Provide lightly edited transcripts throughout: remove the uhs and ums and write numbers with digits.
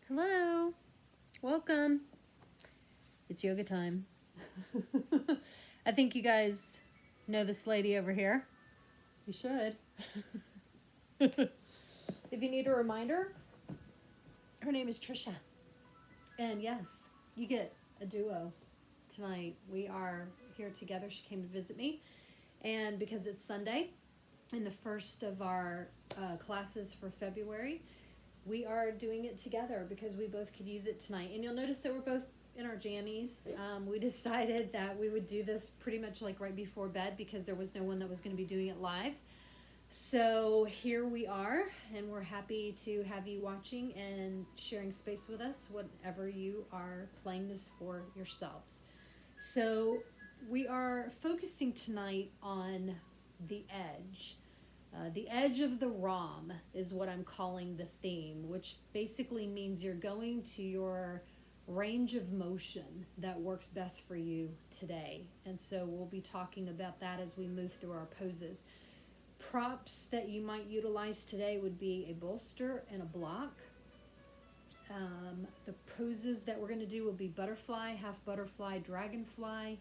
Hello, welcome. It's yoga time. I think you guys know this lady over here. You should. If you need a reminder, her name is Trisha. And yes, you get a duo tonight. We are here together. She came to visit me. And because it's Sunday and the first of our classes for February, we are doing it together because we both could use it tonight. And you'll notice that we're both in our jammies. We decided that we would do this pretty much like right before bed because there was no one that was going to be doing it live. So here we are, and we're happy to have you watching and sharing space with us whenever you are playing this for yourselves. So we are focusing tonight on the edge. The edge of the ROM is what I'm calling the theme, which basically means you're going to your range of motion that works best for you today. And so we'll be talking about that as we move through our poses. Props that you might utilize today would be a bolster and a block. The poses that we're going to do will be butterfly, half butterfly, dragonfly,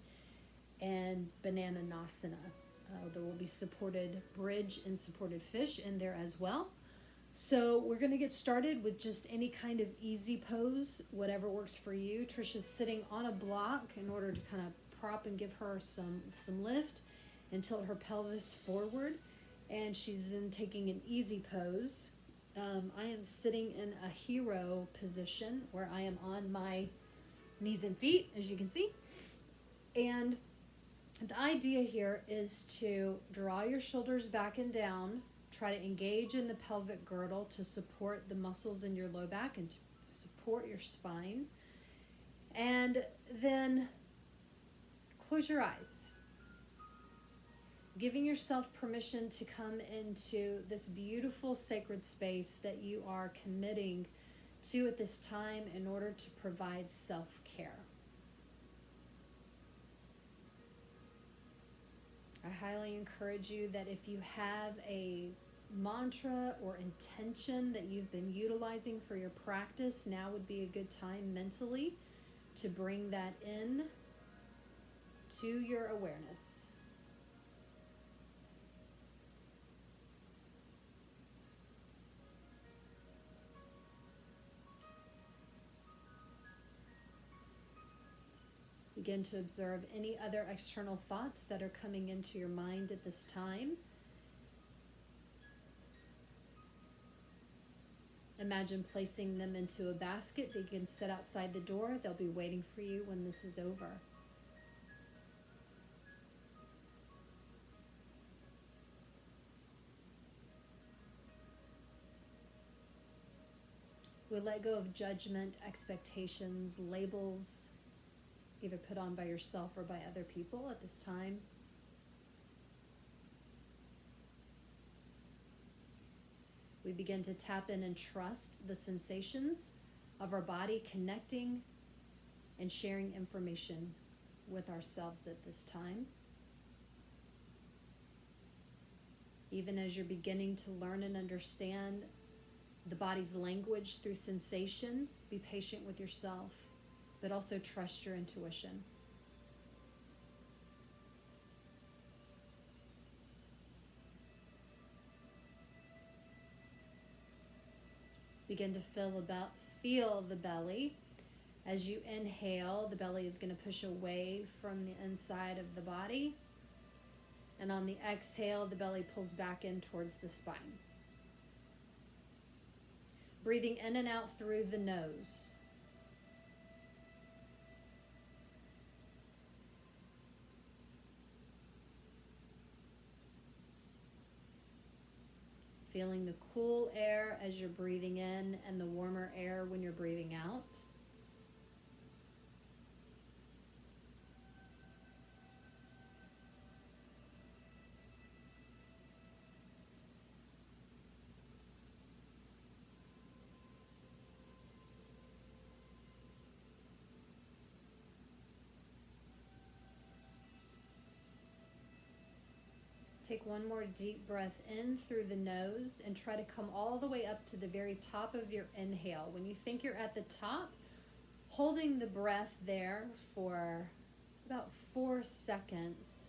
and Banananasana. There will be supported bridge and supported fish in there as well. So we're going to get started with just any kind of easy pose, whatever works for you. Trisha's sitting on a block in order to kind of prop and give her some lift and tilt her pelvis forward. And she's then taking an easy pose. I am sitting in a hero position where I am on my knees and feet, as you can see. And the idea here is to draw your shoulders back and down, try to engage in the pelvic girdle to support the muscles in your low back and to support your spine. And then close your eyes, giving yourself permission to come into this beautiful sacred space that you are committing to at this time in order to provide self-care. I highly encourage you that if you have a mantra or intention that you've been utilizing for your practice, now would be a good time mentally to bring that in to your awareness. Begin to observe any other external thoughts that are coming into your mind at this time. Imagine placing them into a basket that you can set outside the door. They'll be waiting for you when this is over. We let go of judgment, expectations, labels, either put on by yourself or by other people at this time. We begin to tap in and trust the sensations of our body connecting and sharing information with ourselves at this time. Even as you're beginning to learn and understand the body's language through sensation, be patient with yourself, but also trust your intuition. Begin to feel the belly. As you inhale, the belly is going to push away from the inside of the body. And on the exhale, the belly pulls back in towards the spine. Breathing in and out through the nose. Feeling the cool air as you're breathing in and the warmer air when you're breathing out. Take one more deep breath in through the nose and try to come all the way up to the very top of your inhale. When you think you're at the top, holding the breath there for about 4 seconds.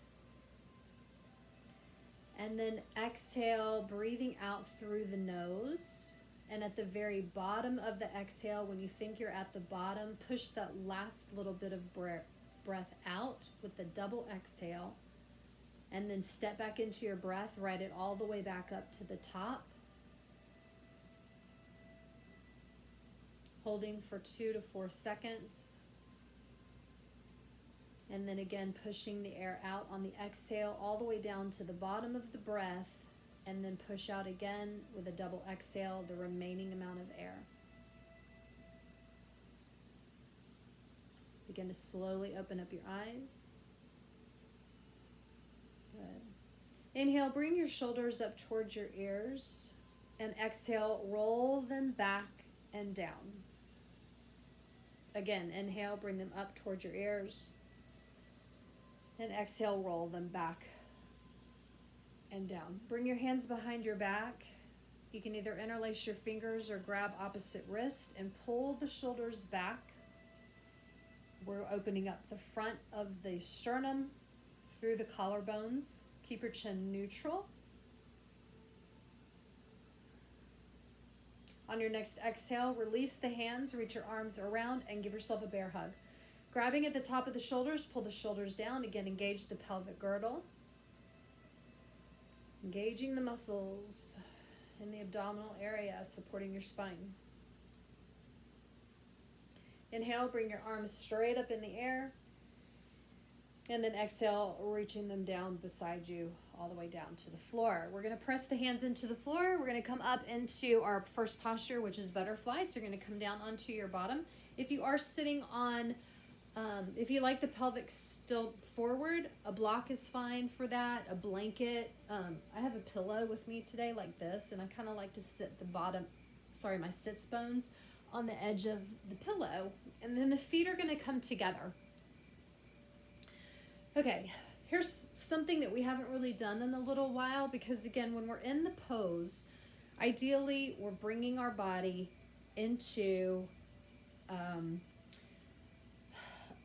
And then exhale, breathing out through the nose. And at the very bottom of the exhale, when you think you're at the bottom, push that last little bit of breath out with the double exhale. And then step back into your breath, ride it all the way back up to the top. Holding for 2 to 4 seconds. And then again, pushing the air out on the exhale all the way down to the bottom of the breath. And then push out again with a double exhale, the remaining amount of air. Begin to slowly open up your eyes. Good. Inhale, bring your shoulders up towards your ears. And exhale, roll them back and down. Again, inhale, bring them up towards your ears. And exhale, roll them back and down. Bring your hands behind your back. You can either interlace your fingers or grab opposite wrist and pull the shoulders back. We're opening up the front of the sternum through the collarbones. Keep your chin neutral. On your next exhale, release the hands, reach your arms around, and give yourself a bear hug. Grabbing at the top of the shoulders, pull the shoulders down. Again, engage the pelvic girdle. Engaging the muscles in the abdominal area, supporting your spine. Inhale, bring your arms straight up in the air. And then exhale, reaching them down beside you, all the way down to the floor. We're going to press the hands into the floor. We're going to come up into our first posture, which is butterfly. So you're going to come down onto your bottom. If you are sitting on, if you like the pelvic still forward, a block is fine for that. A blanket. I have a pillow with me today like this, and I kind of like to sit the bottom, my sits bones on the edge of the pillow. And then the feet are going to come together. Okay, here's something that we haven't really done in a little while, because again, when we're in the pose, ideally we're bringing our body into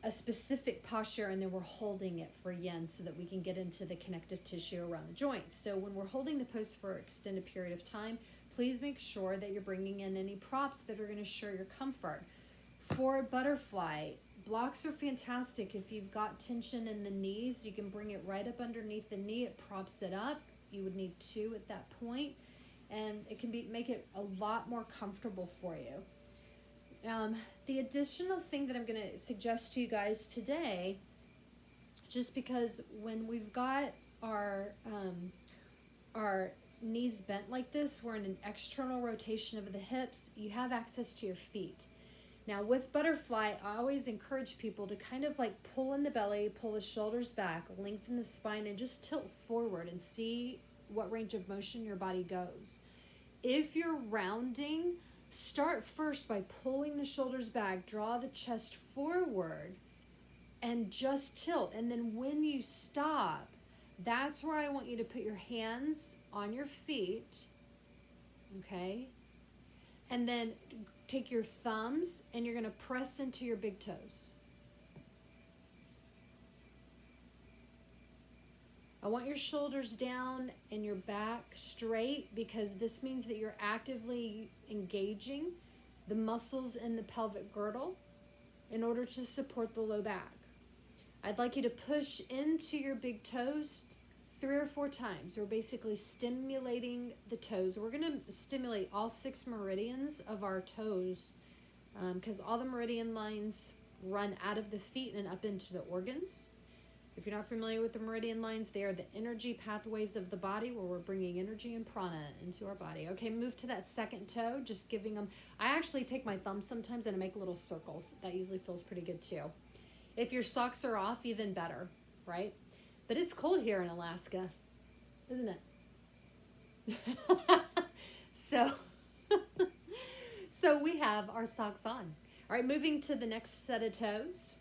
a specific posture, and then we're holding it for yin so that we can get into the connective tissue around the joints. So when we're holding the pose for an extended period of time, please make sure that you're bringing in any props that are going to assure your comfort. For a butterfly, blocks are fantastic. If you've got tension in the knees, you can bring it right up underneath the knee. It props it up. You would need 2 at that point, and it can make it a lot more comfortable for you. The additional thing that I'm going to suggest to you guys today, just because when we've got our knees bent like this, we're in an external rotation of the hips, you have access to your feet. Now with butterfly, I always encourage people to kind of like pull in the belly, pull the shoulders back, lengthen the spine, and just tilt forward and see what range of motion your body goes. If you're rounding, start first by pulling the shoulders back, draw the chest forward, and just tilt. And then when you stop, that's where I want you to put your hands on your feet, okay? And then take your thumbs and you're going to press into your big toes. I want your shoulders down and your back straight, because this means that you're actively engaging the muscles in the pelvic girdle in order to support the low back. I'd like you to push into your big toes 3 or 4 times. We're basically stimulating the toes. We're going to stimulate all 6 meridians of our toes, because all the meridian lines run out of the feet and up into the organs. If you're not familiar with the meridian lines, they are the energy pathways of the body, where we're bringing energy and prana into our body. Okay, move to that second toe, just giving them, I actually take my thumb sometimes and I make little circles. That usually feels pretty good too. If your socks are off, even better, right? But it's cold here in Alaska, isn't it? So we have our socks on. All right, moving to the next set of toes.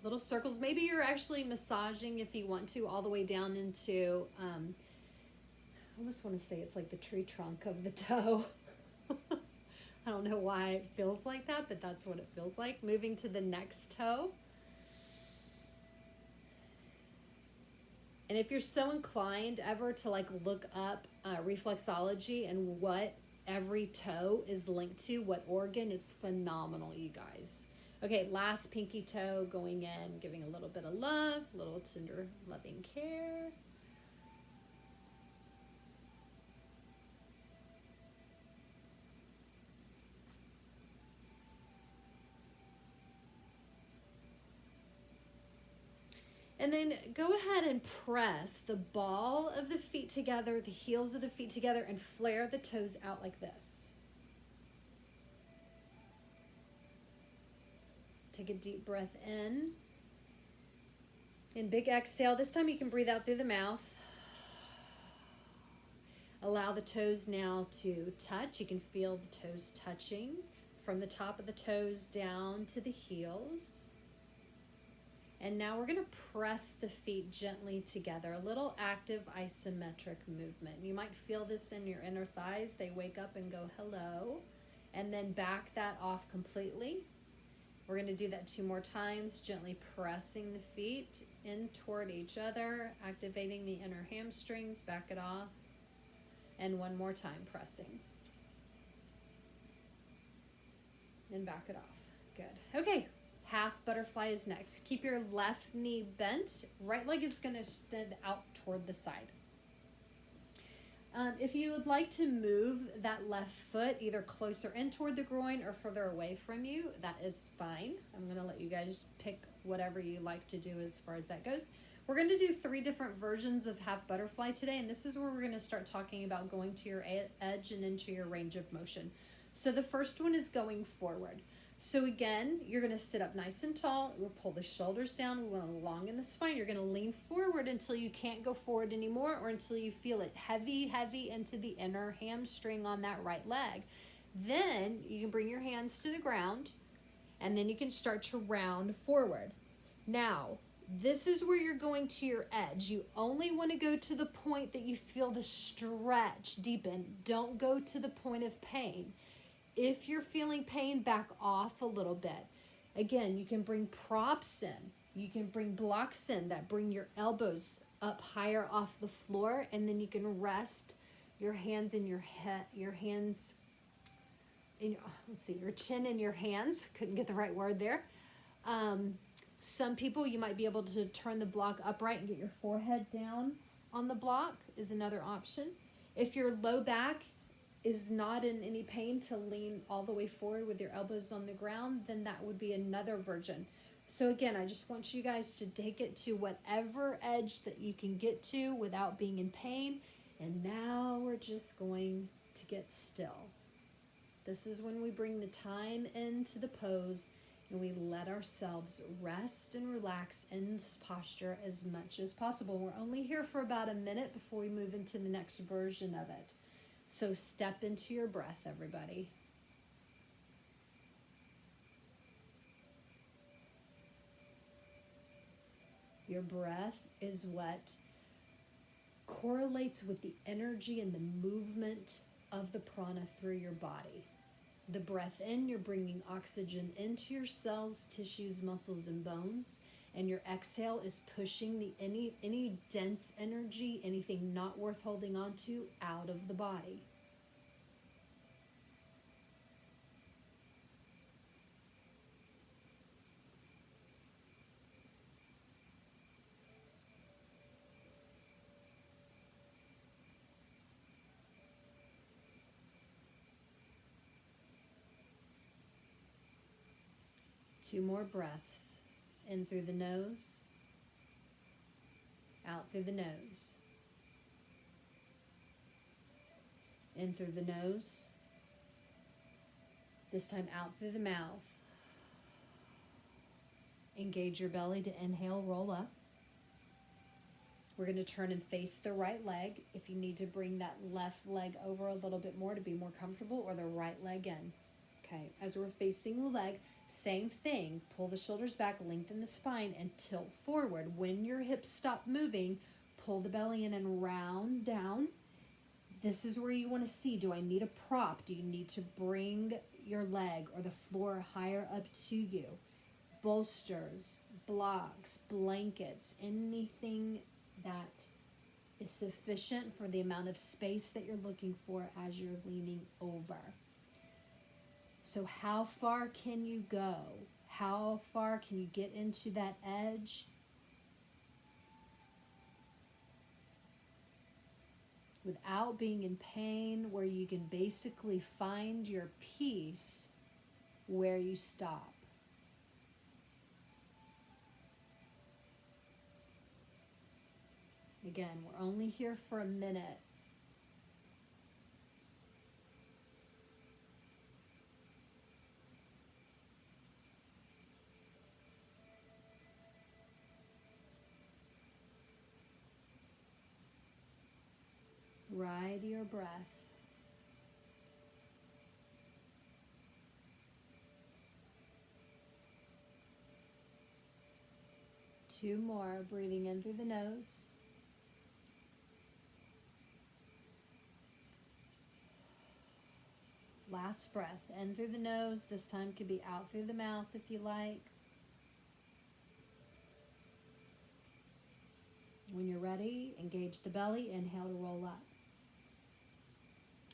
little circles. Maybe you're actually massaging, if you want to, all the way down into, I almost want to say it's like the tree trunk of the toe. I don't know why it feels like that, but that's what it feels like. Moving to the next toe. And if you're so inclined ever to like look up reflexology and what every toe is linked to, what organ, it's phenomenal, you guys. Okay, last pinky toe going in, giving a little bit of love, a little tender loving care. And then go ahead and press the ball of the feet together, the heels of the feet together, and flare the toes out like this. Take a deep breath in. And big exhale. This time you can breathe out through the mouth. Allow the toes now to touch. You can feel the toes touching from the top of the toes down to the heels. And now we're going to press the feet gently together, a little active isometric movement. You might feel this in your inner thighs. They wake up and go, hello. And then back that off completely. We're going to do that 2 more times, gently pressing the feet in toward each other, activating the inner hamstrings, back it off. And 1 more time, pressing. And back it off. Good. Okay. Half butterfly is next. Keep your left knee bent. Right leg is going to extend out toward the side. If you would like to move that left foot either closer in toward the groin or further away from you, that is fine. I'm going to let you guys pick whatever you like to do as far as that goes. We're going to do 3 different versions of half butterfly today, and this is where we're going to start talking about going to your edge and into your range of motion. So the first one is going forward. So again, you're going to sit up nice and tall. We'll pull the shoulders down. We want to elongate the spine. You're going to lean forward until you can't go forward anymore, or until you feel it heavy into the inner hamstring on that right leg. Then you can bring your hands to the ground, and then you can start to round forward. Now, this is where you're going to your edge. You only want to go to the point that you feel the stretch deepen. Don't go to the point of pain. If you're feeling pain, back off a little bit. Again, you can bring props in. You can bring blocks in that bring your elbows up higher off the floor, and then you can rest your hands in your head, your hands in your, your chin in your hands. Couldn't get the right word there. Some people, you might be able to turn the block upright and get your forehead down on the block is another option. If your low back is not in any pain to lean all the way forward with your elbows on the ground, then that would be another version. So again, I just want you guys to take it to whatever edge that you can get to without being in pain. And now we're just going to get still. This is when we bring the time into the pose and we let ourselves rest and relax in this posture as much as possible. We're only here for about a minute before we move into the next version of it. So step into your breath, everybody. Your breath is what correlates with the energy and the movement of the prana through your body. The breath in, you're bringing oxygen into your cells, tissues, muscles, and bones. And your exhale is pushing any dense energy, anything not worth holding on to, out of the body. Two more breaths. In through the nose, out through the nose. In through the nose. This time out through the mouth. Engage your belly to inhale, roll up. We're going to turn and face the right leg. If you need to bring that left leg over a little bit more to be more comfortable, or the right leg in. Okay, as we're facing the leg, same thing. Pull the shoulders back, lengthen the spine, and tilt forward. When your hips stop moving, pull the belly in and round down. This is where you want to see, do I need a prop? Do you need to bring your leg or the floor higher up to you? Bolsters, blocks, blankets, anything that is sufficient for the amount of space that you're looking for as you're leaning over. So how far can you go? How far can you get into that edge? Without being in pain, where you can basically find your peace where you stop. Again, we're only here for a minute. Ride your breath. Two more, breathing in through the nose. Last breath, in through the nose. This time could be out through the mouth if you like. When you're ready, engage the belly, inhale to roll up.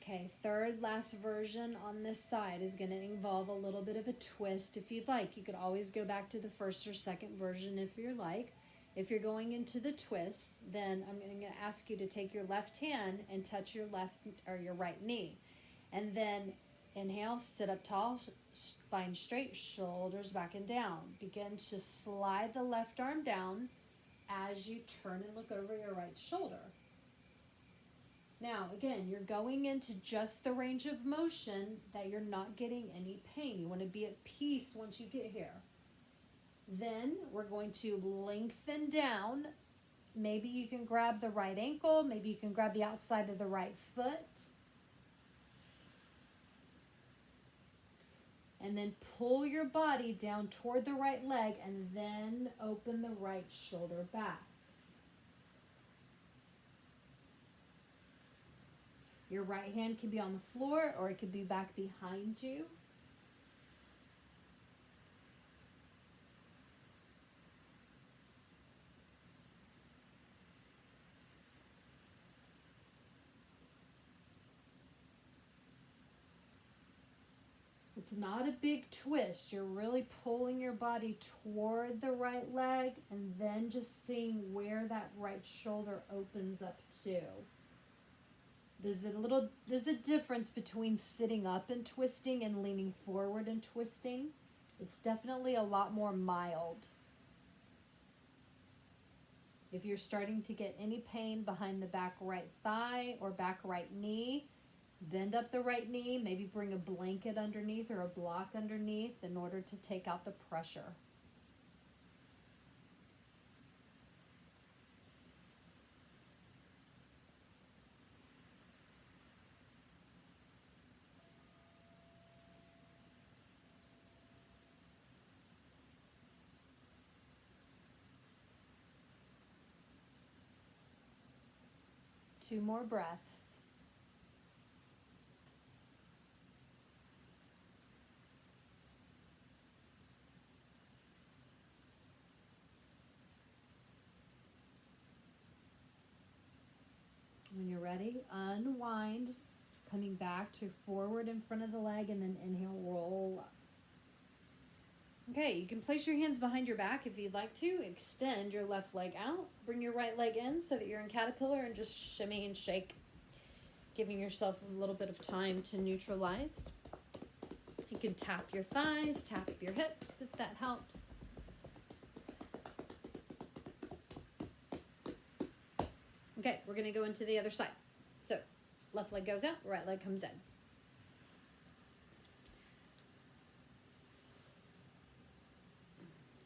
Okay, third last version on this side is going to involve a little bit of a twist if you'd like. You could always go back to the first or second version if you're like. If you're going into the twist, then I'm going to ask you to take your left hand and touch your left or your right knee. And then inhale, sit up tall, spine straight, shoulders back and down. Begin to slide the left arm down as you turn and look over your right shoulder. Now, again, you're going into just the range of motion that you're not getting any pain. You want to be at peace once you get here. Then we're going to lengthen down. Maybe you can grab the right ankle. Maybe you can grab the outside of the right foot. And then pull your body down toward the right leg and then open the right shoulder back. Your right hand can be on the floor or it could be back behind you. It's not a big twist. You're really pulling your body toward the right leg and then just seeing where that right shoulder opens up to. There's a difference between sitting up and twisting and leaning forward and twisting. It's definitely a lot more mild. If you're starting to get any pain behind the back right thigh or back right knee, bend up the right knee, maybe bring a blanket underneath or a block underneath in order to take out the pressure. Two more breaths. When you're ready, unwind, coming back to forward in front of the leg, and then inhale, roll up. Okay, you can place your hands behind your back if you'd like to. Extend your left leg out. Bring your right leg in so that you're in caterpillar and just shimmy and shake, giving yourself a little bit of time to neutralize. You can tap your thighs, tap your hips if that helps. Okay, we're going to go into the other side. So, left leg goes out, right leg comes in.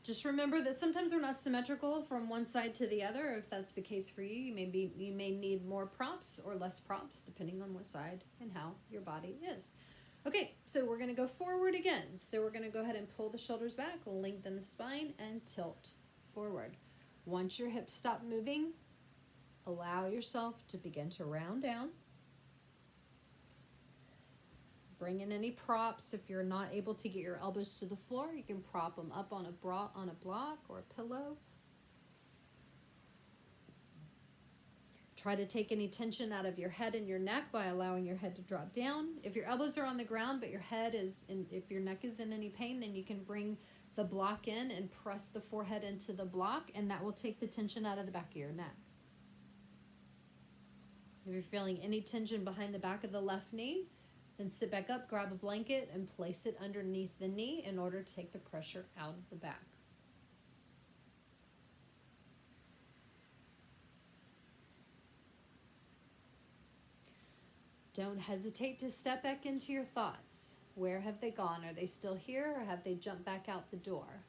Just remember that sometimes we're not symmetrical from one side to the other. If that's the case for you, you may need more props or less props, depending on what side and how your body is. Okay, so we're going to go forward again. So we're going to go ahead and pull the shoulders back, we'll lengthen the spine, and tilt forward. Once your hips stop moving, allow yourself to begin to round down. Bring in any props. If you're not able to get your elbows to the floor, you can prop them up on a block or a pillow. Try to take any tension out of your head and your neck by allowing your head to drop down. If your elbows are on the ground, but your head is in, if your neck is in any pain, then you can bring the block in and press the forehead into the block, and that will take the tension out of the back of your neck. If you're feeling any tension behind the back of the left knee, then sit back up, grab a blanket, and place it underneath the knee in order to take the pressure out of the back. Don't hesitate to step back into your thoughts. Where have they gone? Are they still here, or have they jumped back out the door?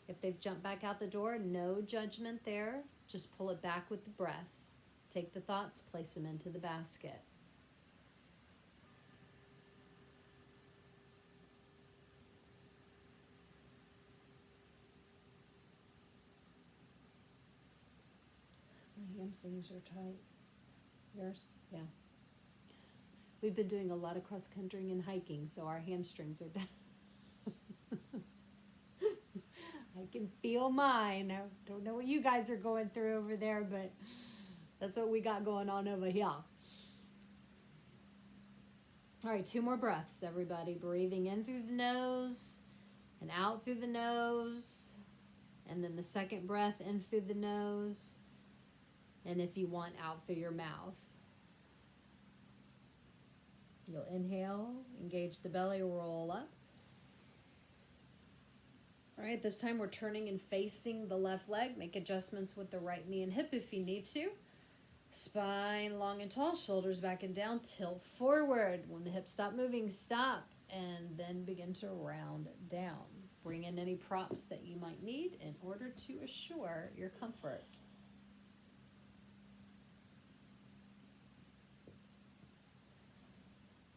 If they've jumped back out the door, no judgment there. Just pull it back with the breath. Take the thoughts, place them into the basket. My hamstrings are tight. Yours? Yeah. We've been doing a lot of cross-country and hiking, so our hamstrings are down. I can feel mine. I don't know what you guys are going through over there, but that's what we got going on over here. All right, 2 more breaths, everybody. Breathing in through the nose and out through the nose. And then the second breath in through the nose. And if you want, out through your mouth. You'll inhale, engage the belly, roll up. All right, this time we're turning and facing the left leg. Make adjustments with the right knee and hip if you need to. Spine long and tall, shoulders back and down, tilt forward. When the hips stop moving, stop, and then begin to round down. Bring in any props that you might need in order to assure your comfort.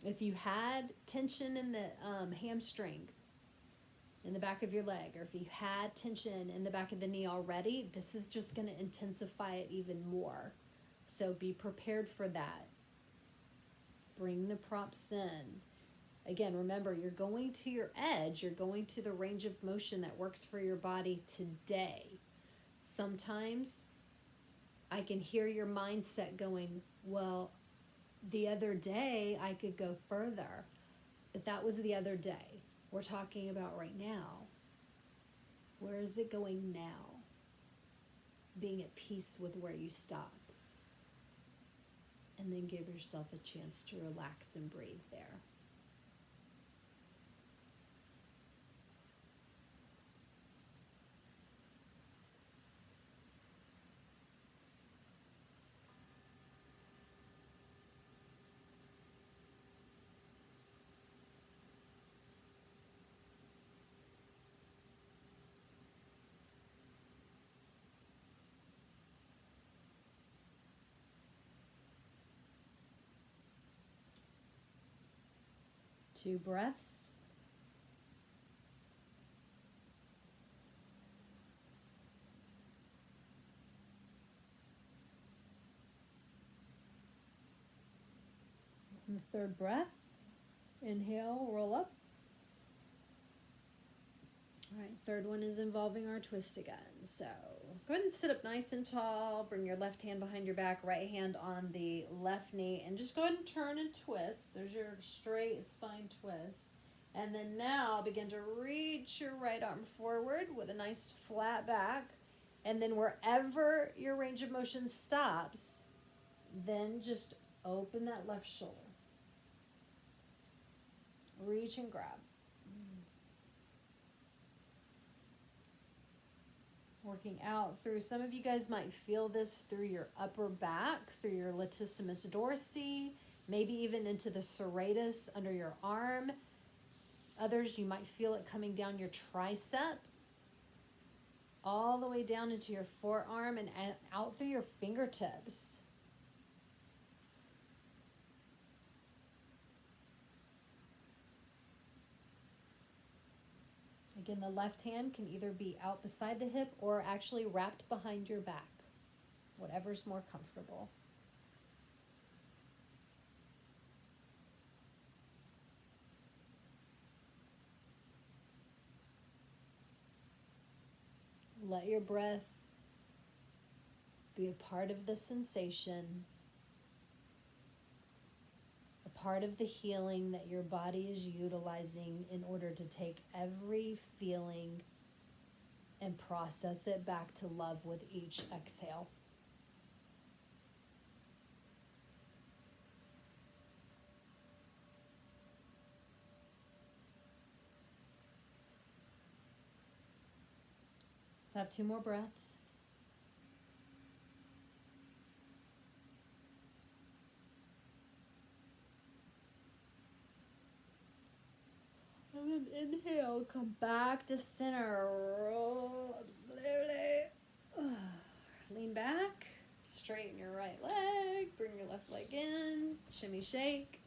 If you had tension in the hamstring, in the back of your leg, or if you had tension in the back of the knee already, this is just going to intensify it even more. So be prepared for that. Bring the props in. Again, remember, you're going to your edge. You're going to the range of motion that works for your body today. Sometimes I can hear your mindset going, well, the other day I could go further. But that was the other day. We're talking about right now. Where is it going now? Being at peace with where you stop. And then give yourself a chance to relax and breathe there. Two breaths. And the third breath. Inhale, roll up. All right, third one is involving our twist again. So go ahead and sit up nice and tall. Bring your left hand behind your back, right hand on the left knee, and just go ahead and turn and twist. There's your straight spine twist. And then now begin to reach your right arm forward with a nice flat back. And then wherever your range of motion stops, then just open that left shoulder. Reach and grab. Working out through, some of you guys might feel this through your upper back, through your latissimus dorsi, maybe even into the serratus under your arm. Others, you might feel it coming down your tricep, all the way down into your forearm and out through your fingertips. Again, the left hand can either be out beside the hip or actually wrapped behind your back, whatever's more comfortable. Let your breath be a part of the sensation, a part of the healing that your body is utilizing in order to take every feeling and process it back to love with each exhale. Let's have 2 more breaths. And then inhale, come back to center, roll up slowly. Lean back, straighten your right leg, bring your left leg in, shimmy shake.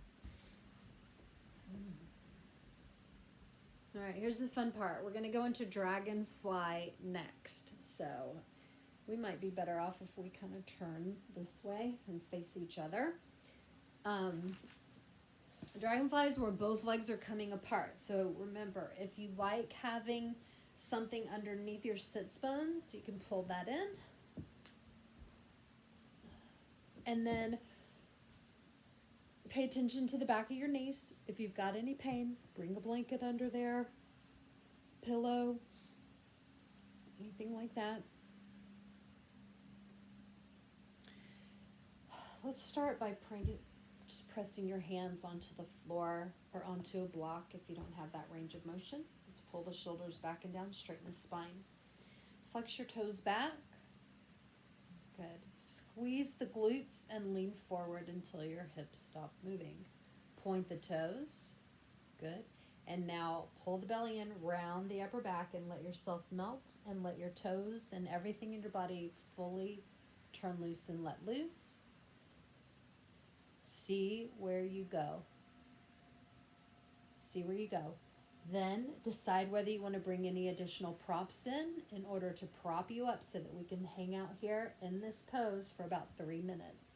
All right, here's the fun part. We're gonna go into Dragonfly next. So we might be better off if we kind of turn this way and face each other. Dragonfly is where both legs are coming apart. So remember, if you like having something underneath your sits bones, you can pull that in. And then pay attention to the back of your knees. If you've got any pain, bring a blanket under there, pillow, anything like that. Let's start by just pressing your hands onto the floor or onto a block if you don't have that range of motion. Let's pull the shoulders back and down, straighten the spine. Flex your toes back. Good. Squeeze the glutes and lean forward until your hips stop moving. Point the toes. Good. And now pull the belly in, round the upper back, and let yourself melt, and let your toes and everything in your body fully turn loose and let loose. See where you go. See where you go. Then decide whether you want to bring any additional props in order to prop you up so that we can hang out here in this pose for about 3 minutes.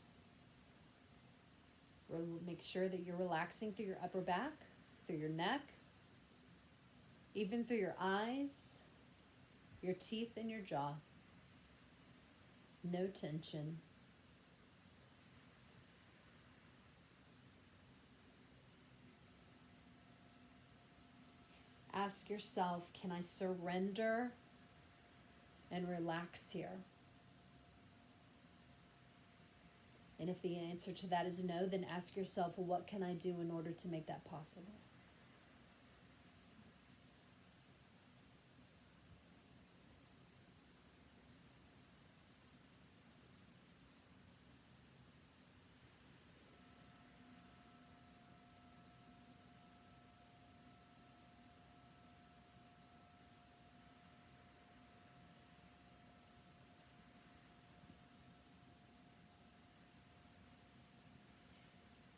Make sure that you're relaxing through your upper back, through your neck, even through your eyes, your teeth, and your jaw. No tension. Ask yourself, can I surrender and relax here? And if the answer to that is no, then ask yourself, well, what can I do in order to make that possible?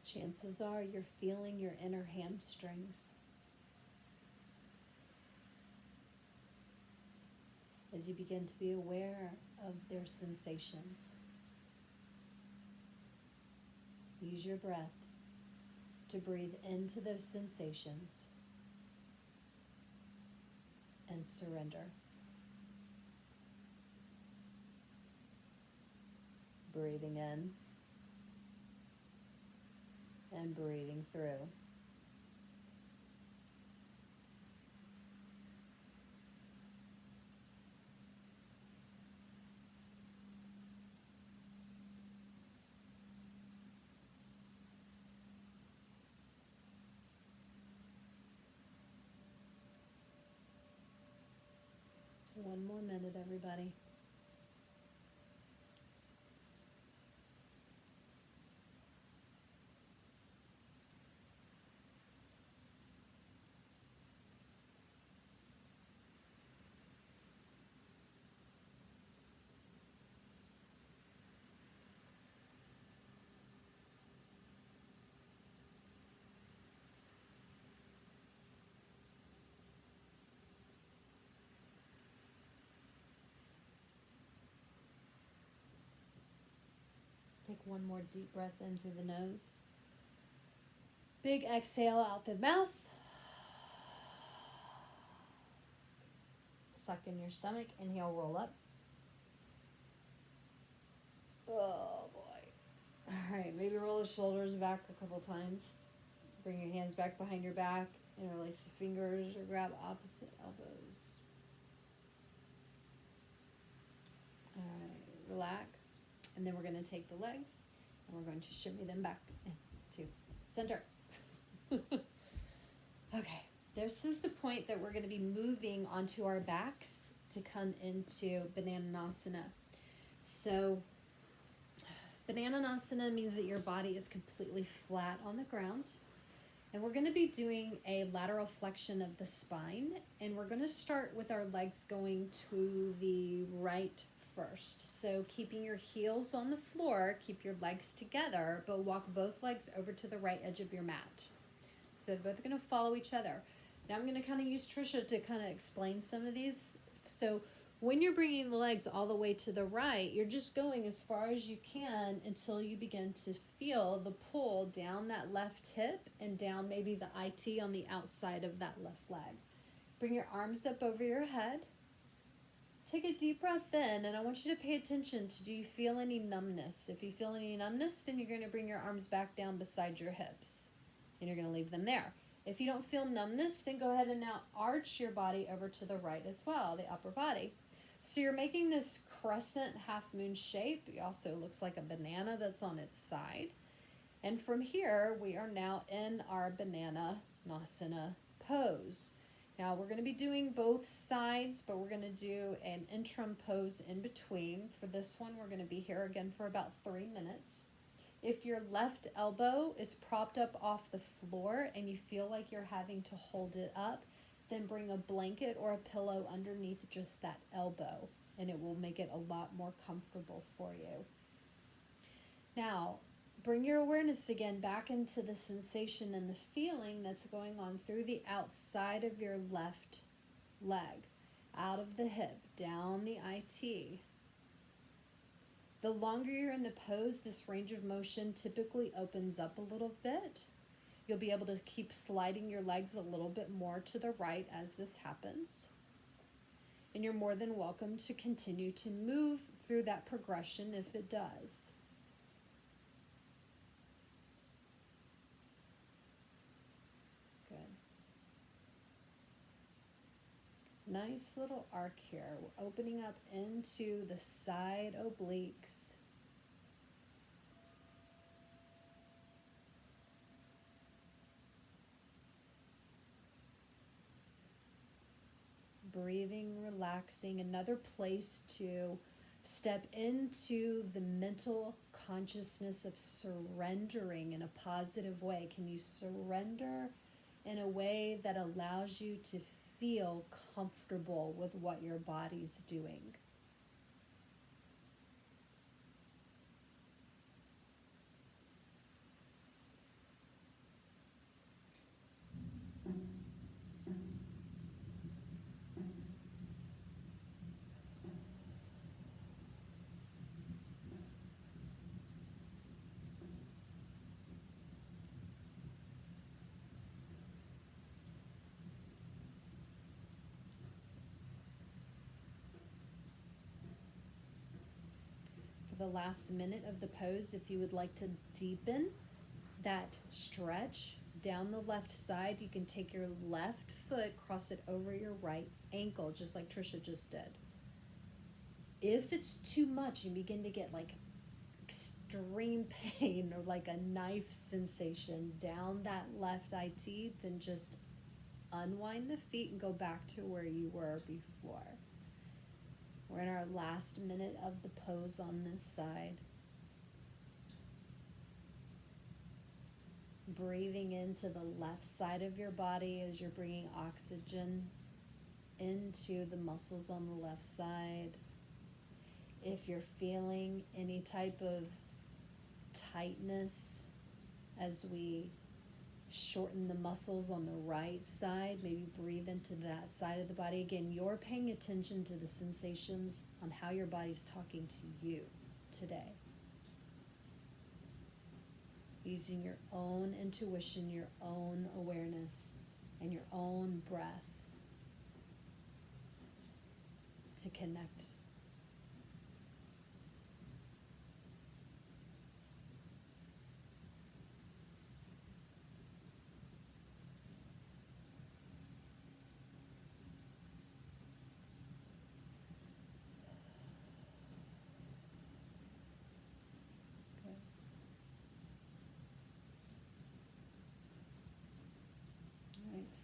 Chances are you're feeling your inner hamstrings as you begin to be aware of their sensations. Use your breath to breathe into those sensations and surrender. Breathing in and breathing through. One more minute, everybody. one more deep breath in through the nose. Big exhale out the mouth. Suck in your stomach. Inhale, roll up. Oh boy. All right, maybe roll the shoulders back a couple times. Bring your hands back behind your back and release the fingers or grab opposite elbows. All right, relax. And then we're going to take the legs and we're going to shimmy them back into center. Okay, this is the point that we're going to be moving onto our backs to come into Banananasana. So Banananasana means that your body is completely flat on the ground. And we're going to be doing a lateral flexion of the spine. And we're going to start with our legs going to the right first. So keeping your heels on the floor, keep your legs together, but walk both legs over to the right edge of your mat. So they're both going to follow each other. Now I'm going to kind of use Trisha to kind of explain some of these. So when you're bringing the legs all the way to the right, you're just going as far as you can until you begin to feel the pull down that left hip and down maybe the IT on the outside of that left leg. Bring your arms up over your head. Take a deep breath in, and I want you to pay attention to, do you feel any numbness? If you feel any numbness, then you're going to bring your arms back down beside your hips, and you're going to leave them there. If you don't feel numbness, then go ahead and now arch your body over to the right as well, the upper body. So you're making this crescent half moon shape. It also looks like a banana that's on its side. And from here, we are now in our Banananasana pose. Now we're going to be doing both sides, but we're going to do an interim pose in between. For this one, we're going to be here again for about 3 minutes. If your left elbow is propped up off the floor and you feel like you're having to hold it up, then bring a blanket or a pillow underneath just that elbow, and it will make it a lot more comfortable for you. Now, bring your awareness again back into the sensation and the feeling that's going on through the outside of your left leg, out of the hip, down the IT. The longer you're in the pose, this range of motion typically opens up a little bit. You'll be able to keep sliding your legs a little bit more to the right as this happens. And you're more than welcome to continue to move through that progression if it does. Good. Nice little arc here. We're opening up into the side obliques. Breathing, relaxing, another place to step into the mental consciousness of surrendering in a positive way. Can you surrender in a way that allows you to feel comfortable with what your body's doing? The last minute of the pose, if you would like to deepen that stretch down the left side, you can take your left foot, cross it over your right ankle, just like Trisha just did. If it's too much and begin to get like extreme pain or like a knife sensation down that left IT, then just unwind the feet and go back to where you were before. We're in our last minute of the pose on this side. Breathing into the left side of your body as you're bringing oxygen into the muscles on the left side. If you're feeling any type of tightness as we shorten the muscles on the right side, maybe breathe into that side of the body. Again, you're paying attention to the sensations on how your body's talking to you today. using your own intuition, your own awareness, and your own breath to connect.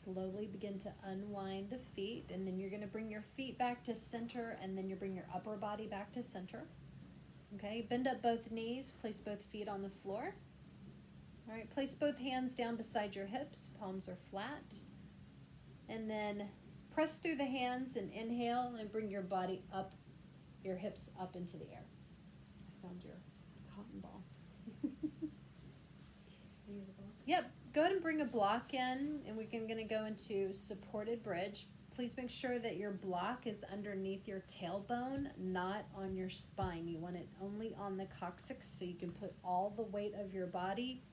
Slowly begin to unwind the feet, and then you're going to bring your feet back to center, and then you bring your upper body back to center. Okay, bend up both knees, place both feet on the floor. All right, place both hands down beside your hips, palms are flat. And then press through the hands and inhale and bring your body up, your hips up into the air. I found your cotton ball. Yep. Go ahead and bring a block in, and we're going to go into supported bridge. Please make sure that your block is underneath your tailbone, not on your spine. You want it only on the coccyx, so you can put all the weight of your body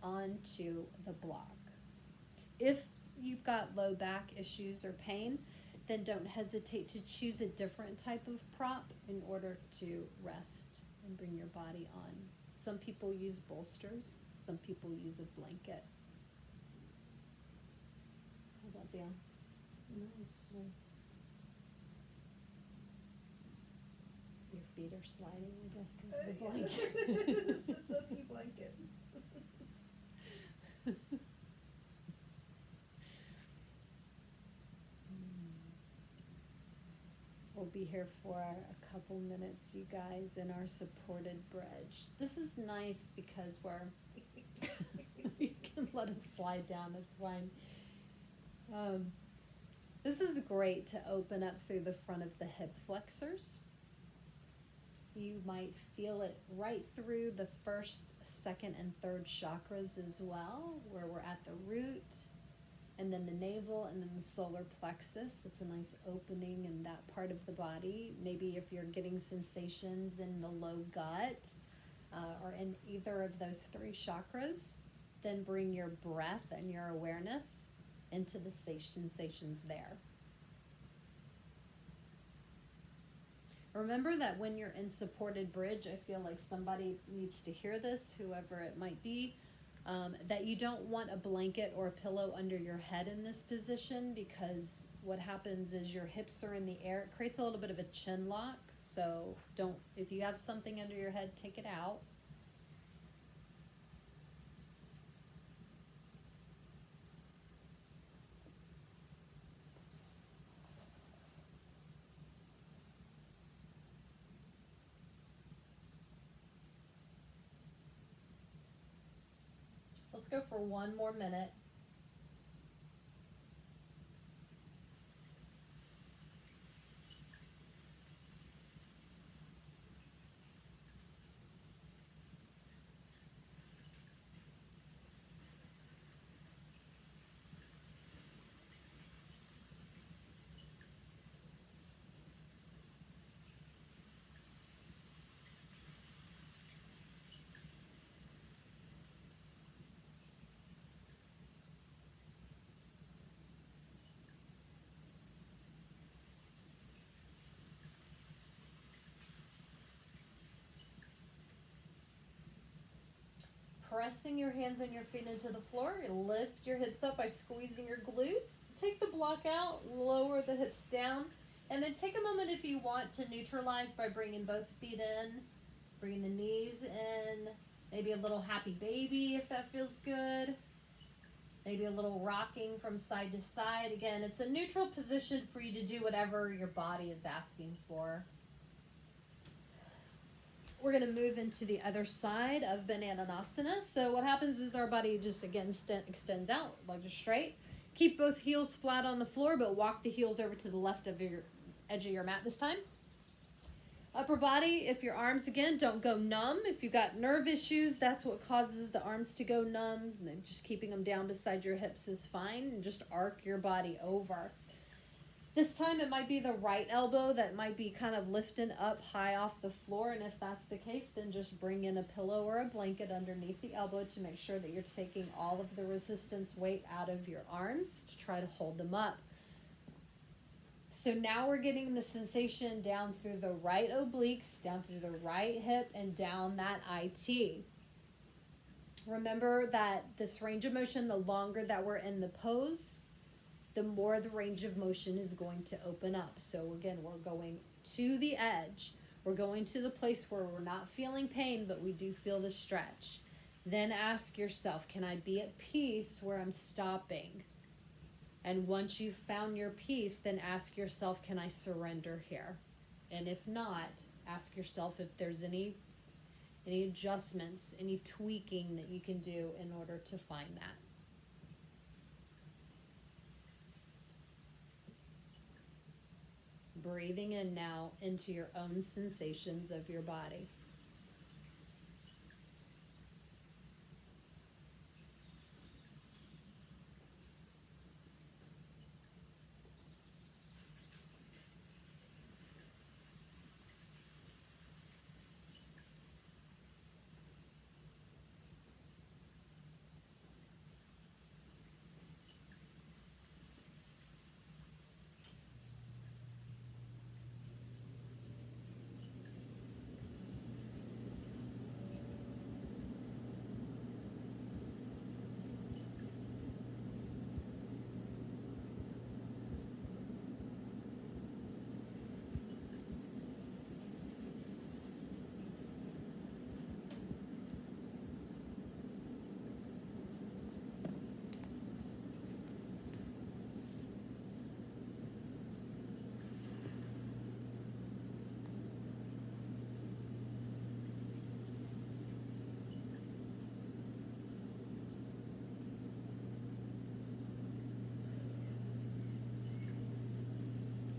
onto the block. If you've got low back issues or pain, then don't hesitate to choose a different type of prop in order to rest and bring your body on. Some people use bolsters. Some people use a blanket. How's that feel? Nice. Your feet are sliding, I guess, because of the blanket. This is a silky blanket. We'll be here for a couple minutes, you guys, in our supported bridge. This is nice because you can let them slide down, it's fine. This is great to open up through the front of the hip flexors. You might feel it right through the first, second, and third chakras as well, where we're at the root, and then the navel, and then the solar plexus. It's a nice opening in that part of the body. Maybe if you're getting sensations in the low gut or in either of those three chakras, then bring your breath and your awareness into the sensations there. Remember that when you're in supported bridge, I feel like somebody needs to hear this, whoever it might be, that you don't want a blanket or a pillow under your head in this position, because what happens is your hips are in the air. It creates a little bit of a chin lock. So if you have something under your head, take it out. Let's go for one more minute. Pressing your hands and your feet into the floor. Lift your hips up by squeezing your glutes. Take the block out, lower the hips down, and then take a moment if you want to neutralize by bringing both feet in, bringing the knees in, maybe a little happy baby if that feels good, maybe a little rocking from side to side. Again, it's a neutral position for you to do whatever your body is asking for. We're going to move into the other side of Banananasana. So what happens is our body just, again, extends out, legs are straight. Keep both heels flat on the floor, but walk the heels over to the left of your edge of your mat this time. Upper body, if your arms, again, don't go numb. If you've got nerve issues, that's what causes the arms to go numb. And then just keeping them down beside your hips is fine. And just arc your body over. This time it might be the right elbow that might be kind of lifting up high off the floor. And if that's the case, then just bring in a pillow or a blanket underneath the elbow to make sure that you're taking all of the resistance weight out of your arms to try to hold them up. So now we're getting the sensation down through the right obliques, down through the right hip, and down that IT. Remember that this range of motion, the longer that we're in the pose, the more the range of motion is going to open up. So again, we're going to the edge. We're going to the place where we're not feeling pain, but we do feel the stretch. Then ask yourself, can I be at peace where I'm stopping? And once you've found your peace, then ask yourself, can I surrender here? And if not, ask yourself if there's any adjustments, any tweaking that you can do in order to find that. Breathing in now into your own sensations of your body.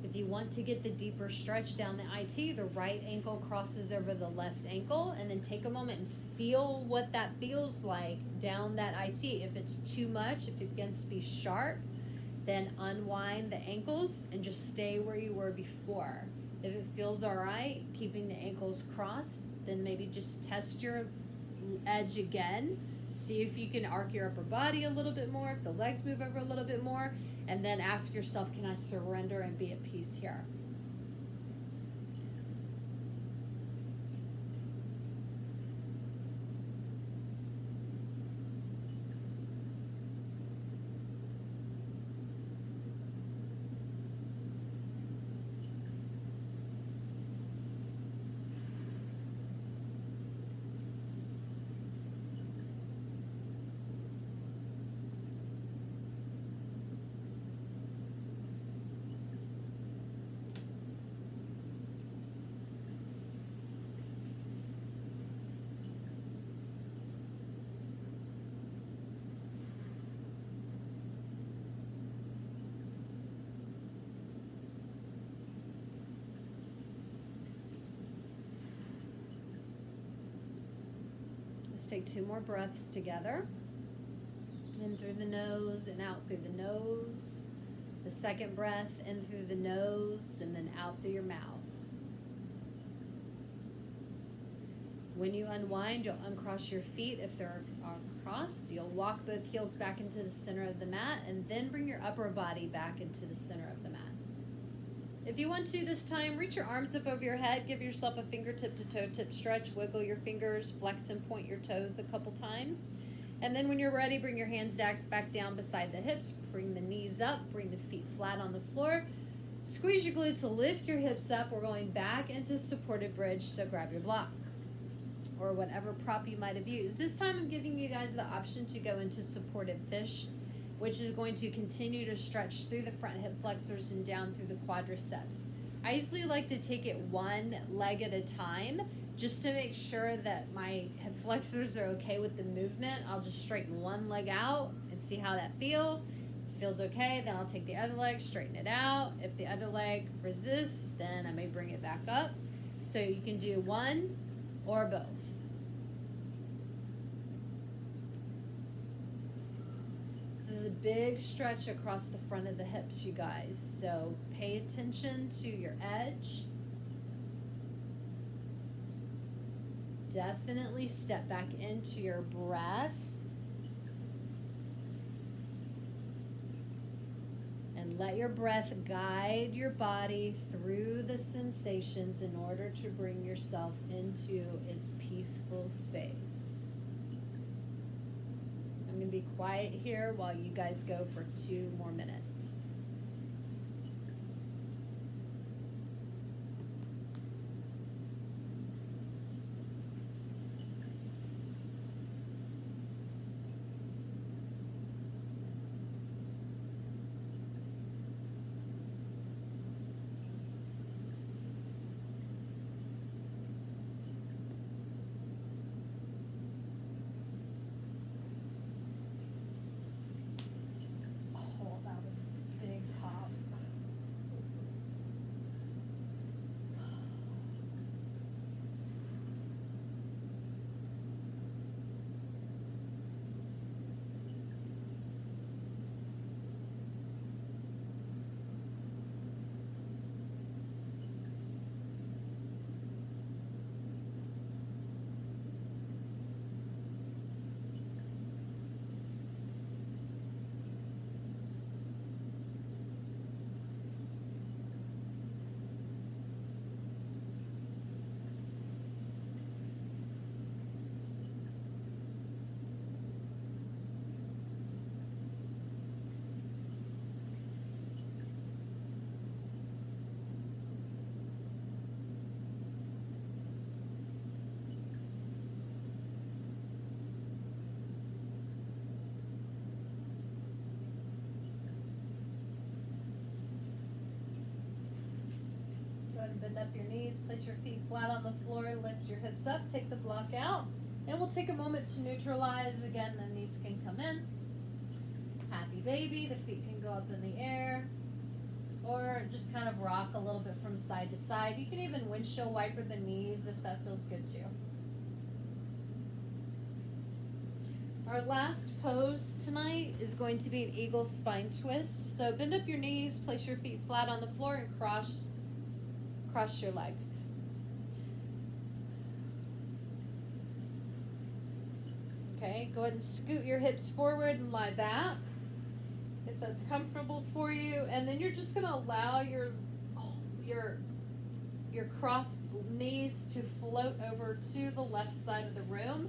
If you want to get the deeper stretch down the IT, the right ankle crosses over the left ankle, and then take a moment and feel what that feels like down that IT. If it's too much, if it begins to be sharp, then unwind the ankles and just stay where you were before. If it feels all right, keeping the ankles crossed, then maybe just test your edge again. See if you can arc your upper body a little bit more, if the legs move over a little bit more, and then ask yourself, can I surrender and be at peace here? Take 2 more breaths together. In through the nose and out through the nose. The second breath in through the nose and then out through your mouth. When you unwind, you'll uncross your feet if they're crossed. You'll walk both heels back into the center of the mat and then bring your upper body back into the center of the mat. If you want to this time, reach your arms up over your head, give yourself a fingertip to toe tip stretch, wiggle your fingers, flex and point your toes a couple times. And then when you're ready, bring your hands back down beside the hips, bring the knees up, bring the feet flat on the floor. Squeeze your glutes to lift your hips up. We're going back into supported bridge, so grab your block or whatever prop you might have used. This time I'm giving you guys the option to go into supported fish, which is going to continue to stretch through the front hip flexors and down through the quadriceps. I usually like to take it one leg at a time just to make sure that my hip flexors are okay with the movement. I'll just straighten one leg out and see how that feels. If it feels okay, then I'll take the other leg, straighten it out. If the other leg resists, then I may bring it back up. So you can do one or both. is a big stretch across the front of the hips, you guys. So pay attention to your edge. Definitely step back into your breath. And let your breath guide your body through the sensations in order to bring yourself into its peaceful space. I'm going to be quiet here while you guys go for 2 more minutes. Bend up your knees, place your feet flat on the floor, lift your hips up, take the block out, and we'll take a moment to neutralize. Again, the knees can come in. Happy baby, the feet can go up in the air, or just kind of rock a little bit from side to side. You can even windshield wiper the knees if that feels good too. Our last pose tonight is going to be an eagle spine twist. So bend up your knees, place your feet flat on the floor, and cross your legs. Okay, go ahead and scoot your hips forward and lie back if that's comfortable for you. And then you're just going to allow your crossed knees to float over to the left side of the room.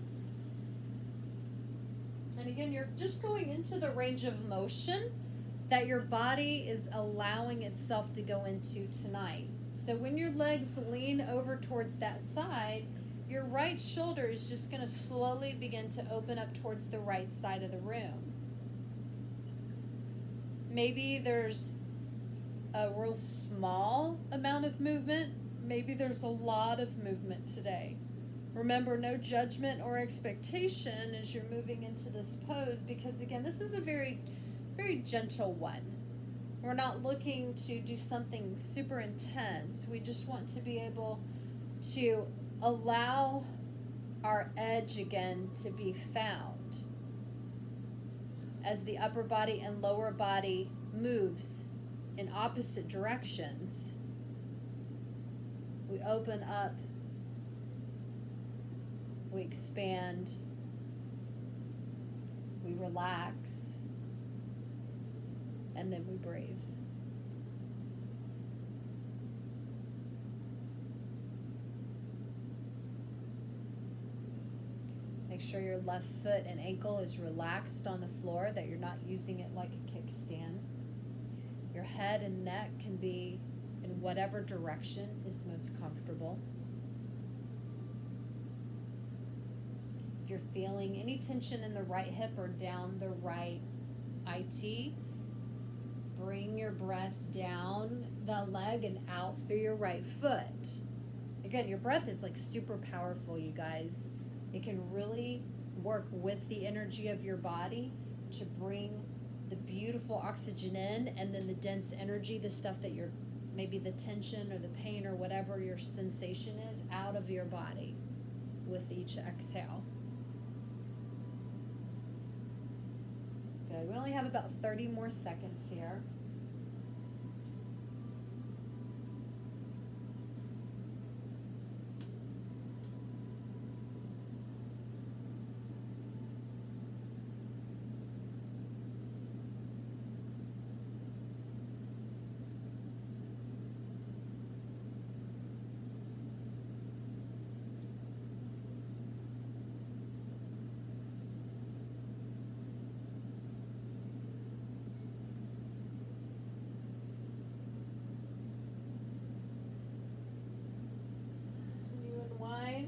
And again, you're just going into the range of motion that your body is allowing itself to go into tonight. So when your legs lean over towards that side, your right shoulder is just going to slowly begin to open up towards the right side of the room. Maybe there's a real small amount of movement. Maybe there's a lot of movement today. Remember, no judgment or expectation as you're moving into this pose, because again, this is a very, very gentle one. We're not looking to do something super intense. We just want to be able to allow our edge again to be found as the upper body and lower body moves in opposite directions. We open up, we expand, we relax, and then we breathe. Make sure your left foot and ankle is relaxed on the floor, that you're not using it like a kickstand. Your head and neck can be in whatever direction is most comfortable. If you're feeling any tension in the right hip or down the right IT, bring your breath down the leg and out through your right foot. Again, your breath is like super powerful, you guys. It can really work with the energy of your body to bring the beautiful oxygen in, and then the dense energy, the stuff that you're, maybe the tension or the pain or whatever your sensation is, out of your body with each exhale. Good. good. We only have about 30 more seconds here.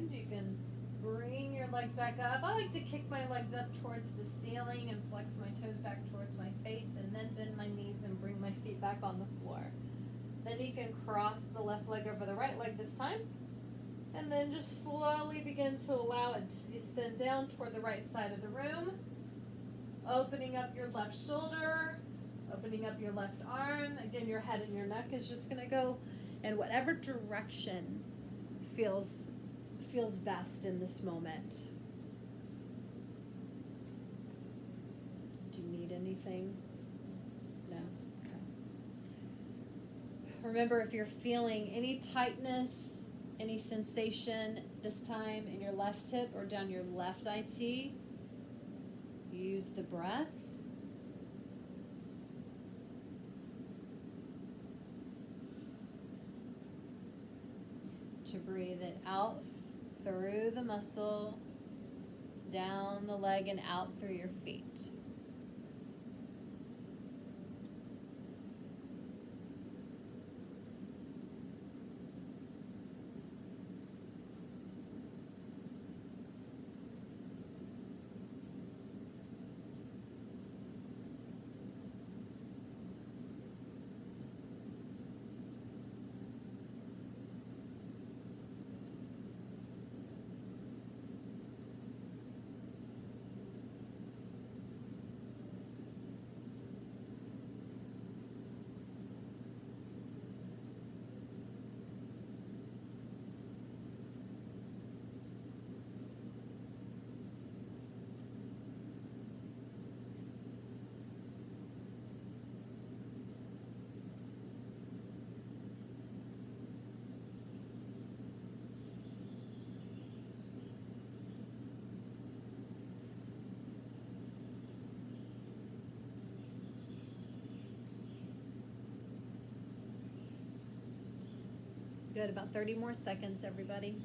You can bring your legs back up. I like to kick my legs up towards the ceiling and flex my toes back towards my face, and then bend my knees and bring my feet back on the floor. Then you can cross the left leg over the right leg this time, and then just slowly begin to allow it to descend down toward the right side of the room, opening up your left shoulder, opening up your left arm. Again, your head and your neck is just going to go in whatever direction feels best in this moment. Do you need anything? No? Okay. Remember, if you're feeling any tightness, any sensation this time in your left hip or down your left IT, use the breath. To breathe it out through the muscle, down the leg, and out through your feet. Good, about 30 more seconds, everybody.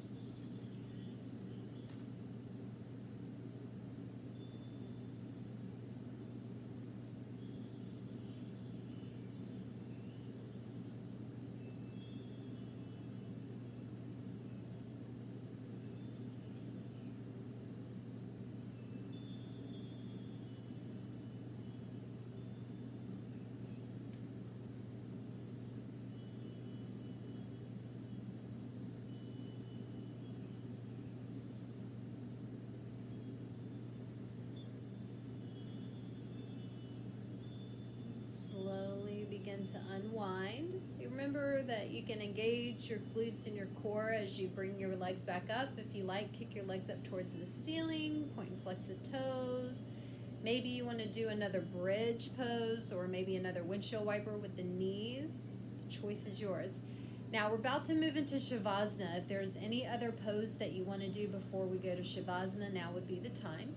Begin to unwind. You remember that you can engage your glutes and your core as you bring your legs back up. If you like, kick your legs up towards the ceiling, point and flex the toes. Maybe you want to do another bridge pose or maybe another windshield wiper with the knees. The choice is yours. Now we're about to move into Shavasana. If there's any other pose that you want to do before we go to Shavasana, now would be the time.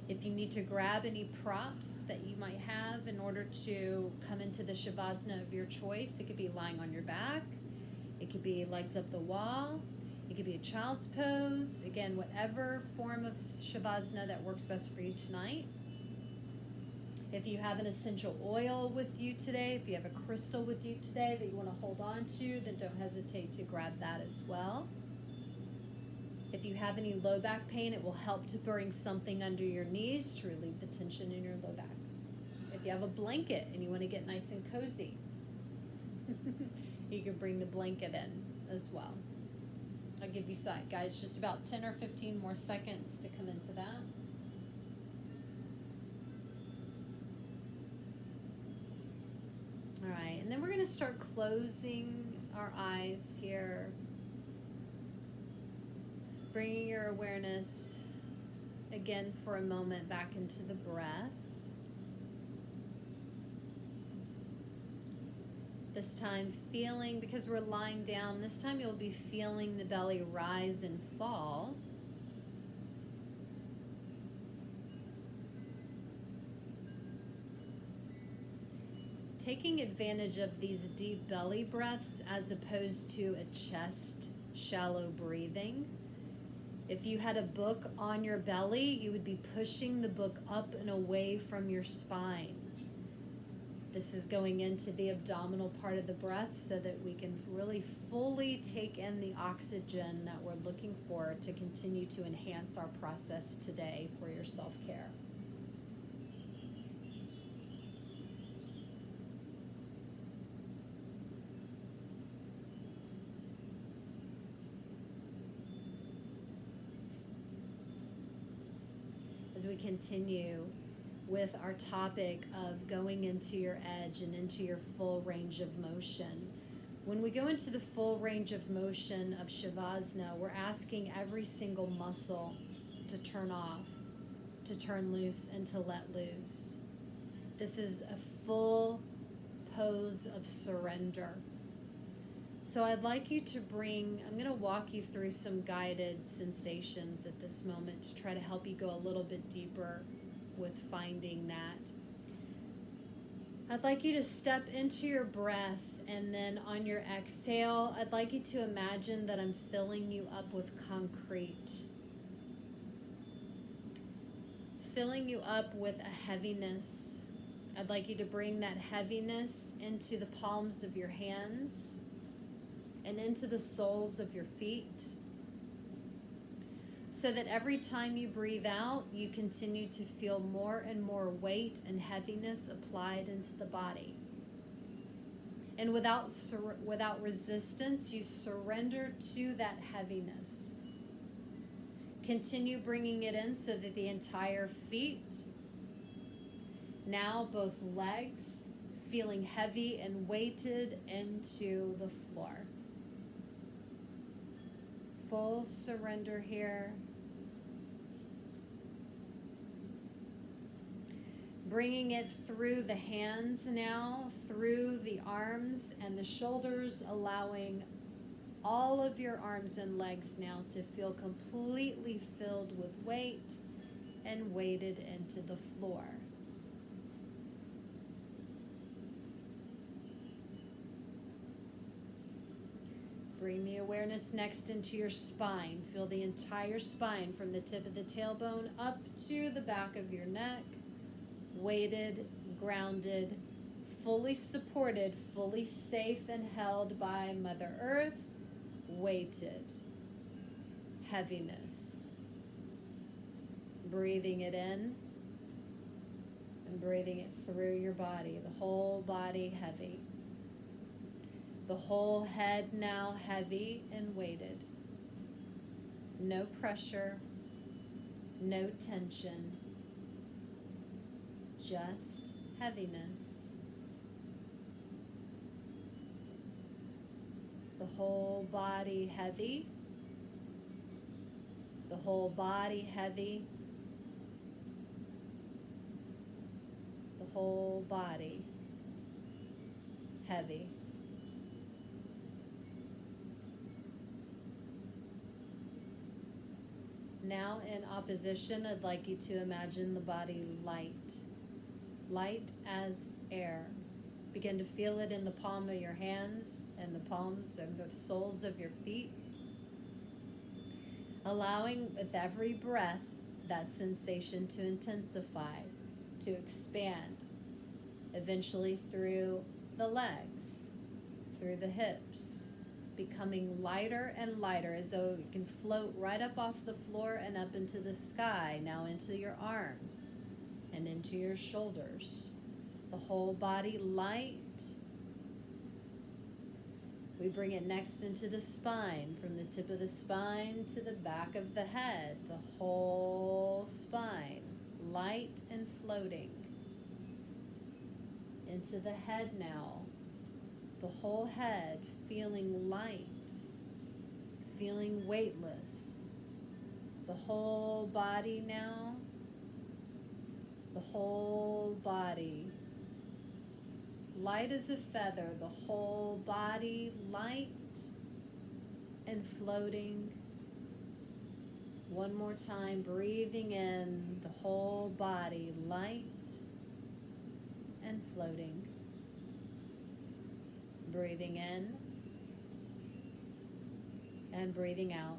If you need to grab any props that you might have in order to come into the Shavasana of your choice, it could be lying on your back, it could be legs up the wall, it could be a child's pose. Again, whatever form of Shavasana that works best for you tonight. If you have an essential oil with you today, if you have a crystal with you today that you want to hold on to, then don't hesitate to grab that as well. If you have any low back pain, it will help to bring something under your knees to relieve the tension in your low back. If you have a blanket and you want to get nice and cozy, you can bring the blanket in as well. I'll give you sight, guys, just about 10 or 15 more seconds to come into that. All right, and then we're going to start closing our eyes here. Bringing your awareness again for a moment back into the breath. This time feeling, because we're lying down, this time you'll be feeling the belly rise and fall. Taking advantage of these deep belly breaths as opposed to a chest shallow breathing. If you had a book on your belly, you would be pushing the book up and away from your spine. This is going into the abdominal part of the breath so that we can really fully take in the oxygen that we're looking for to continue to enhance our process today for your self-care. As we continue with our topic of going into your edge and into your full range of motion. When we go into the full range of motion of Shavasana, we're asking every single muscle to turn off, to turn loose, and to let loose. This is a full pose of surrender. So I'd like you to I'm going to walk you through some guided sensations at this moment to try to help you go a little bit deeper with finding that. I'd like you to step into your breath, and then on your exhale, I'd like you to imagine that I'm filling you up with concrete. Filling you up with a heaviness. I'd like you to bring that heaviness into the palms of your hands and into the soles of your feet, so that every time you breathe out, you continue to feel more and more weight and heaviness applied into the body. And without resistance, you surrender to that heaviness. Continue bringing it in so that the entire feet, now both legs, feeling heavy and weighted into the floor. Full surrender here. Bringing it through the hands now, through the arms and the shoulders, allowing all of your arms and legs now to feel completely filled with weight and weighted into the floor. Bring the awareness next into your spine. Feel the entire spine from the tip of the tailbone up to the back of your neck. Weighted, grounded, fully supported, fully safe and held by Mother Earth. Weighted. Heaviness. Breathing it in and breathing it through your body. The whole body heavy. The whole head now heavy and weighted. No pressure, no tension, just heaviness. The whole body heavy. The whole body heavy. The whole body heavy. Now in opposition, I'd like you to imagine the body light. Light as air. Begin to feel it in the palm of your hands and the palms and the soles of your feet. Allowing with every breath that sensation to intensify, to expand, eventually through the legs, through the hips, becoming lighter and lighter as though you can float right up off the floor and up into the sky, now into your arms and into your shoulders. The whole body light. We bring it next into the spine, from the tip of the spine to the back of the head, the whole spine, light and floating. Into the head now, the whole head feeling light, feeling weightless. The whole body now, the whole body light as a feather, the whole body light and floating. One more time, breathing in, the whole body light and floating. Breathing in and breathing out.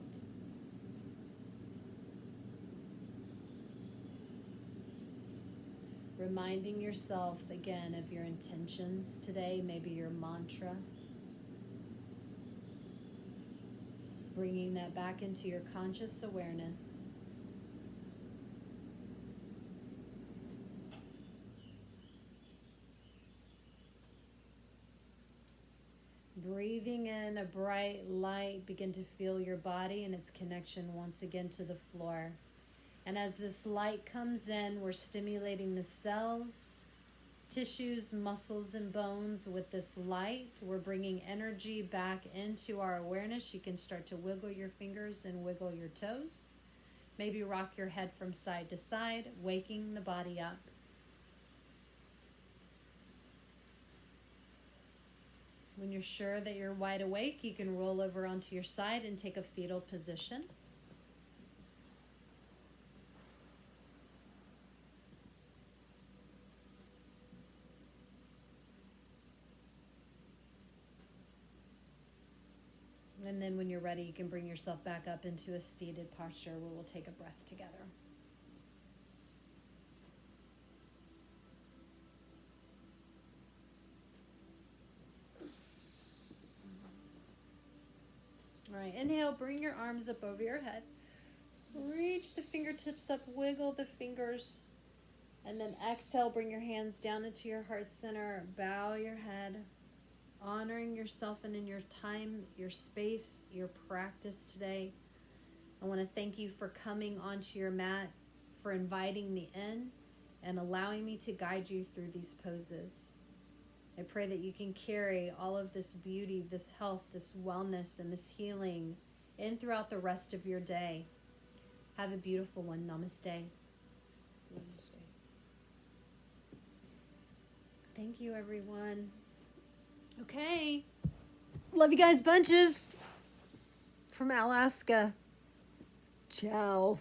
Reminding yourself again of your intentions today, maybe your mantra. Bringing that back into your conscious awareness. Breathing in a bright light, begin to feel your body and its connection once again to the floor. And as this light comes in, we're stimulating the cells, tissues, muscles, and bones with this light. We're bringing energy back into our awareness. You can start to wiggle your fingers and wiggle your toes. Maybe rock your head from side to side, waking the body up. When you're sure that you're wide awake, you can roll over onto your side and take a fetal position. And then when you're ready, you can bring yourself back up into a seated posture where we'll take a breath together. All right, inhale, bring your arms up over your head. Reach the fingertips up, wiggle the fingers. And then exhale, bring your hands down into your heart center, bow your head, honoring yourself and in your time, your space, your practice today. I want to thank you for coming onto your mat, for inviting me in and allowing me to guide you through these poses. I pray that you can carry all of this beauty, this health, this wellness, and this healing in throughout the rest of your day. Have a beautiful one. Namaste. Namaste. Thank you, everyone. Okay. Love you guys bunches from Alaska. Ciao.